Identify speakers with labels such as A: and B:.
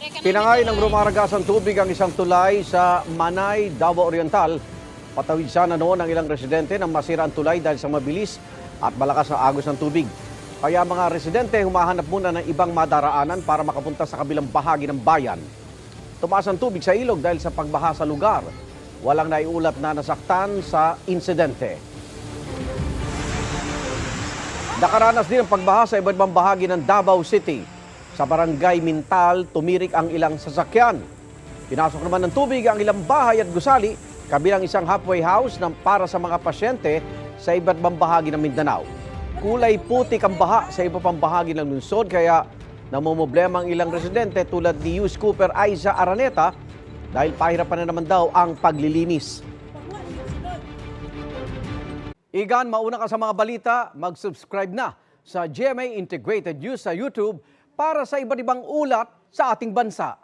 A: Pinangay ng rumaragasang tubig ang isang tulay sa Manay, Davao Oriental. Patawid sana noon ang ilang residente nang masira ang tulay dahil sa mabilis at malakas na agos ng tubig. Kaya mga residente humahanap muna ng ibang madaraanan para makapunta sa kabilang bahagi ng bayan. Tumaas ang tubig sa ilog dahil sa pagbaha sa lugar. Walang naiulat na nasaktan sa insidente. Nakaranas din ang pagbaha sa iba't ibang bahagi ng Davao City. Sa barangay Mintal, tumirik ang ilang sasakyan. Pinasok naman ng tubig ang ilang bahay at gusali, kabilang isang halfway house para sa mga pasyente sa iba't ibang bahagi ng Mindanao. Kulay putik ang baha sa iba pang bahagi ng lungsod, kaya namumblema ang ilang residente tulad ni Yus Cooper Aiza Araneta dahil pahirapan na naman daw ang paglilinis. Igan, mauna ka sa mga balita, mag-subscribe na sa GMA Integrated News sa YouTube para sa iba't ibang ulat sa ating bansa.